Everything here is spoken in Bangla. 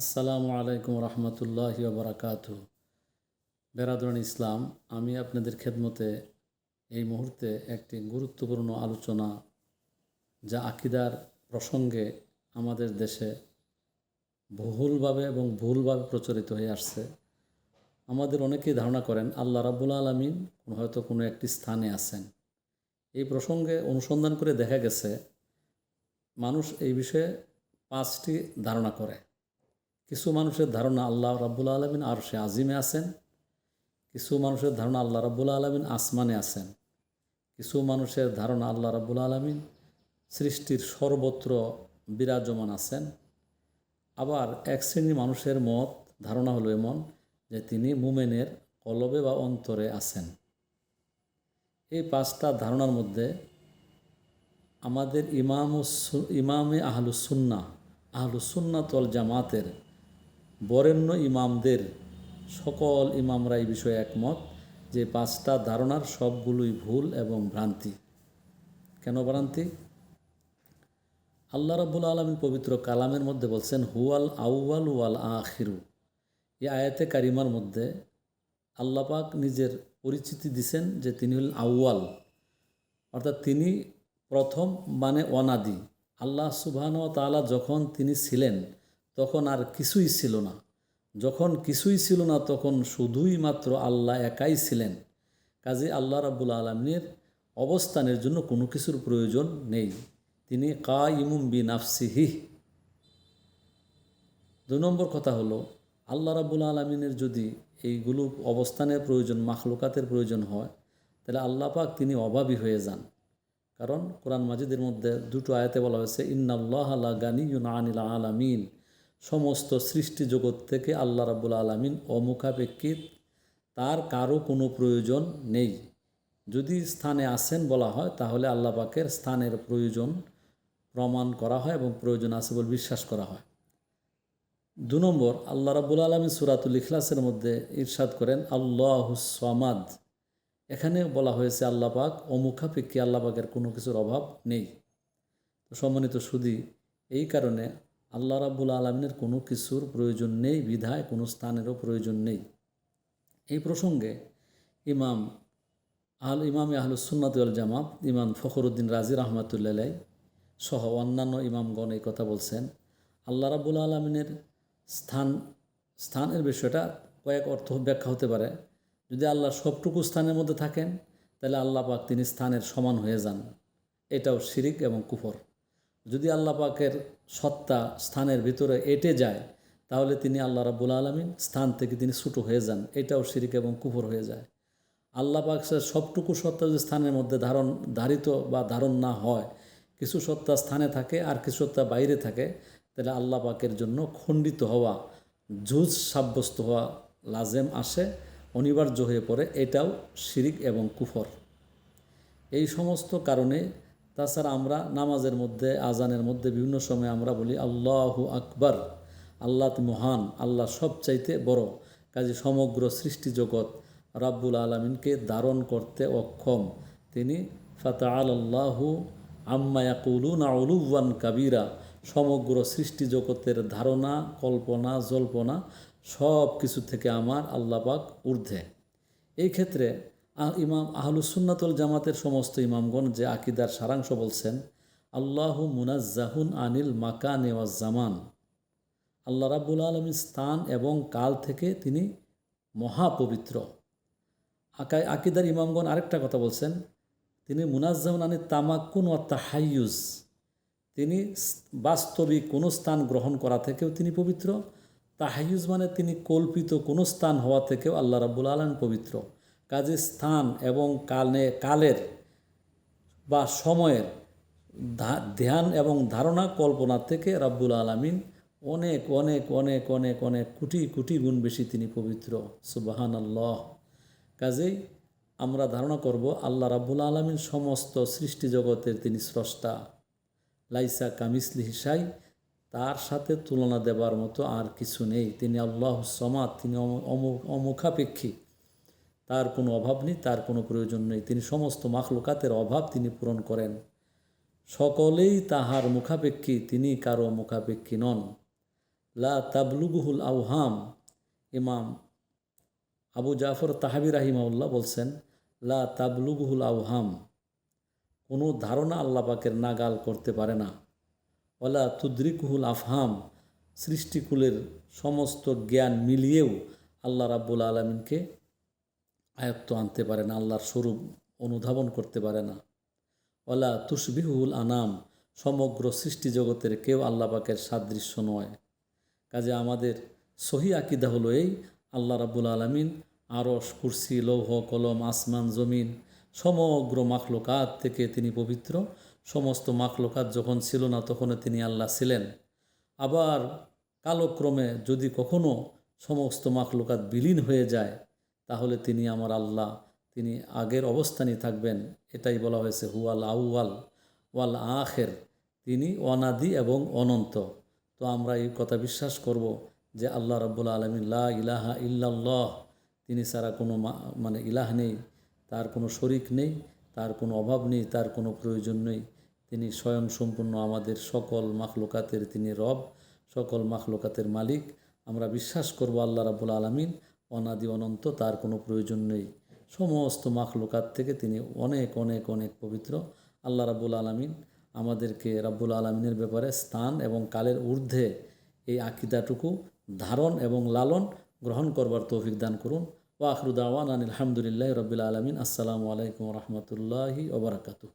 আসসালামু আলাইকুম রহমতুল্লাহি ওবরাকাতু। বেরাদরান ইসলাম, আমি আপনাদের খেদমতে এই মুহূর্তে একটি গুরুত্বপূর্ণ আলোচনা যা আকিদার প্রসঙ্গে আমাদের দেশে বহুলভাবে এবং ভুলভাবে প্রচলিত হয়ে আসছে। আমাদের অনেকেই ধারণা করেন আল্লাহ রাব্বুল আলামিন হয়তো কোনো একটি স্থানে আছেন। এই প্রসঙ্গে অনুসন্ধান করে দেখা গেছে মানুষ এই বিষয়ে পাঁচটি ধারণা করে। কিছু মানুষের ধারণা আল্লাহ রাব্বুল আলামিন আরশে আজিমে আছেন, কিছু মানুষের ধারণা আল্লাহ রাব্বুল আলামিন আসমানে আছেন, কিছু মানুষের ধারণা আল্লাহ রাব্বুল আলামিন সৃষ্টির সর্বত্র বিরাজমান আছেন। আবার এক শ্রেণীর মানুষের মত ধারণা হলো এমন যে তিনি মুমেনের কলবে বা অন্তরে আছেন। এই পাঁচটা ধারণার মধ্যে আমাদের ইমামে আহলুসুন্নাত ওয়াল জামাতের বরেণ্য ইমামদের সকল ইমামরা এই বিষয়ে একমত যে পাঁচটা ধারণার সবগুলোই ভুল এবং ভ্রান্তি। কেন ভ্রান্তি? আল্লাহ রাব্বুল আলামিন পবিত্র কালামের মধ্যে বলছেন হুয়াল আউয়াল ওয়াল আখিরু। এই আয়াতে কারিমার মধ্যে আল্লাহ পাক নিজের পরিচিতি দিছেন যে তিনি হলেন আউয়াল, অর্থাৎ তিনি প্রথম, মানে অনাদি। আল্লাহ সুবহানাহু ওয়া তাআলা যখন তিনি ছিলেন তখন আর কিছুই ছিল না। যখন কিছুই ছিল না তখন শুধুই মাত্র আল্লাহ একাই ছিলেন। কাজে আল্লাহ রাব্বুল আলামিনের অবস্থানের জন্য কোনো কিছুর প্রয়োজন নেই। তিনি কাইমুম বিনাফসিহি। ২ নম্বর কথা হলো আল্লাহ রাব্বুল আলামিনের যদি এইগুলো অবস্থানের প্রয়োজন, মাখলুকাতের প্রয়োজন হয়, তাহলে আল্লাহ পাক তিনি অভাবী হয়ে যান। কারণ কোরআন মাজিদের মধ্যে দুটো আয়াতে বলা হয়েছে ইন্নাল্লাহা লা গানিয়্যুন আনিল আলামিন। সমস্ত সৃষ্টি জগৎ থেকে আল্লাহ রাব্বুল আলামিন অমুখাপেক্ষিত, তার কারো কোনো প্রয়োজন নেই। যদি স্থানে আছেন বলা হয় তাহলে আল্লাহ পাকের স্থানের প্রয়োজন প্রমাণ করা হয় এবং প্রয়োজন আছে বলে বিশ্বাস করা হয়। ২ নম্বর, আল্লাহ রাব্বুল আলামিন সূরাতুল ইখলাসের মধ্যে ইরশাদ করেন আল্লাহুস সামাদ। এখানে বলা হয়েছে আল্লাহ পাক অমুখাপেক্ষী, আল্লাহ পাকের কোনো কিছুর অভাব নেই। তো সম্মানিত সুধী, এই কারণে আল্লাহ রাব্বুল আলামিনের কোনো কিছুর প্রয়োজন নেই, বিধায় কোনো স্থানেরও প্রয়োজন নেই। এই প্রসঙ্গে ইমামে আহলুস সুন্নাত ওয়াল জামাত ইমাম ফখরুদ্দিন রাজি রাহমাতুল্লাহ আলাইহি সহ অন্যান্য ইমামগণ এই কথা বলছেন। আল্লাহ রাব্বুল আলামিনের স্থানের বিষয়টা কয়েক অর্থ ব্যাখ্যা হতে পারে। যদি আল্লাহ সবটুকু স্থানের মধ্যে থাকেন তাহলে আল্লাহ পাক তিনি স্থানের সমান হয়ে যান, এটাও শিরিক এবং কুফর। যদি আল্লাহ পাকের সত্তা স্থানের ভিতরে এঁটে যায় তাহলে তিনি আল্লাহ রাব্বুল আলামিন স্থান থেকে তিনি ছোটো হয়ে যান, এটাও শিরিক এবং কুফর হয়ে যায়। আল্লাহ পাক সবটুকু সত্তা যদি স্থানের মধ্যে ধারিত বা ধারণ না হয়, কিছু সত্তা স্থানে থাকে আর কিছু সত্তা বাইরে থাকে, তাহলে আল্লাহ পাকের জন্য খণ্ডিত হওয়া, জুজ সাব্যস্ত হওয়া লাজেম আসে, অনিবার্য হয়ে পড়ে, এটাও শিরিক এবং কুফর। এই সমস্ত কারণে তাছাড়া আমরা নামাজের মধ্যে, আজানের মধ্যে বিভিন্ন সময় আমরা বলি আল্লাহু আকবার, আল্লাহ মহান, আল্লাহ সবচাইতে বড়। কাজে সমগ্র সৃষ্টি জগৎ রাব্বুল আলামিনকে ধারণ করতে অক্ষম। তিনি ফাতাআলাল্লাহু আম্মা ইয়াকুলুনা উলুওয়ান কাবীরা। সমগ্র সৃষ্টি জগতের ধারণা, কল্পনা, জল্পনা সব কিছু থেকে আমার আল্লাহ পাক ঊর্ধ্বে। এই ক্ষেত্রে ইমাম আহলুস সুন্নাত ওয়াল জামাতের সমস্ত ইমামগণ যে আকিদার সারাংশ বলছেন আল্লাহু মুনাজ্জাহুন আনিল মাকানে ওয়াজ জামান। আল্লাহ রাব্বুল আলামিন স্থান এবং কাল থেকে তিনি মহাপবিত্র। আকিদার ইমামগণ আরেকটা কথা বলছেন, তিনি মুনাজ্জাহুন আনিল তামাক্কুন ওয়া তাহাইয়ুজ। তিনি বাস্তবিক কোনো স্থান গ্রহণ করা থেকেও তিনি পবিত্র। তাহাইয়ুজ মানে তিনি কল্পিত কোনো স্থান হওয়া থেকেও আল্লাহ রাব্বুল আলামিন পবিত্র। কাজে স্থান এবং কালের বা সময়ের ধ্যান এবং ধারণা, কল্পনা থেকে রাব্বুল আলামিন অনেক অনেক অনেক অনেক অনেক কোটি কোটি গুণ বেশি তিনি পবিত্র। সুবহানাল্লাহ। কাজেই আমরা ধারণা করব আল্লাহ রাব্বুল আলামিন সমস্ত সৃষ্টি জগতের তিনি স্রষ্টা। লাইসা কামিসলিহি শাই, তার সাথে তুলনা দেবার মতো আর কিছু নেই। তিনি আল্লাহুস সামাদ, তিনি অমুখাপেক্ষী, তার কোনো অভাব নেই, তার কোনো প্রয়োজন নেই। তিনি সমস্ত মাখলুকাতের অভাব তিনি পূরণ করেন। সকলেই তাহার মুখাপেক্ষী, তিনি কারো মুখাপেক্ষী নন। লা তাবলুগুহুল আউহাম। ইমাম আবু জাফর তাহাবি রাহিমাউল্লাহ বলছেন, লা তাবলুগুহুল আউহাম, কোনো ধারণা আল্লাহ পাকের নাগাল করতে পারে না। ওয়ালা তুদ্রিকুহুল আফহাম, সৃষ্টিকুলের সমস্ত জ্ঞান মিলিয়েও আল্লাহ রাব্বুল আলমিনকে আয়ত্ত আনতে পারে না, আল্লাহর স্বরূপ অনুধাবন করতে পারে না। ওয়ালা তুশবিহুল আনাম, সমগ্র সৃষ্টি জগতের কেউ আল্লাহ পাকের সাদৃশ্য নয়। কাজে আমাদের সহি আকিদা হলো এই, আল্লাহ রাব্বুল আলমিন আরশ, কুরসি, লৌহ কলম, আসমান, জমিন, সমগ্র মাখলুকাত থেকে তিনি পবিত্র। সমস্ত মাখলুকাত যখন ছিল না তখন তিনি আল্লাহ ছিলেন। আবার কালক্রমে যদি কখনো সমস্ত মাখলুকাত বিলীন হয়ে যায় তাহলে তিনি আমার আল্লাহ, তিনি আগের অবস্থানই থাকবেন। এটাই বলা হয়েছে হুয়াল আউয়াল ওয়াল আখের, তিনি অনাদি এবং অনন্ত। তো আমরা এই কথা বিশ্বাস করব যে আল্লাহ রাব্বুল আলামিন লা ইলাহা ইল্লাল্লাহ, তিনি ছাড়া কোনো মানে ইলাহ নেই, তার কোনো শরিক নেই, তার কোনো অভাব নেই, তার কোনো প্রয়োজন নেই। তিনি স্বয়ং সম্পূর্ণ আমাদের সকল মাখলুকাতের তিনি রব, সকল মাখলুকাতের মালিক। আমরা বিশ্বাস করব আল্লাহ রাব্বুল আলামিন অনাদি অনন্ত, তার কোনো প্রয়োজন নেই। সমস্ত মাখলুকাত থেকে তিনি অনেক অনেক অনেক পবিত্র। আল্লাহ রাব্বুল আলামিন আমাদেরকে রাব্বুল আলামিনের ব্যাপারে স্থান এবং কালের ঊর্ধ্বে এই আকিদাটুকু ধারণ এবং লালন গ্রহণ করবার তৌফিক দান করুন। ওয়া আখিরু দাওয়ানা আনিল হামদুলিল্লাহি রাব্বিল আলামিন। আসসালামু আলাইকুম ওয়া রাহমাতুল্লাহি ওয়া বারাকাতুহু।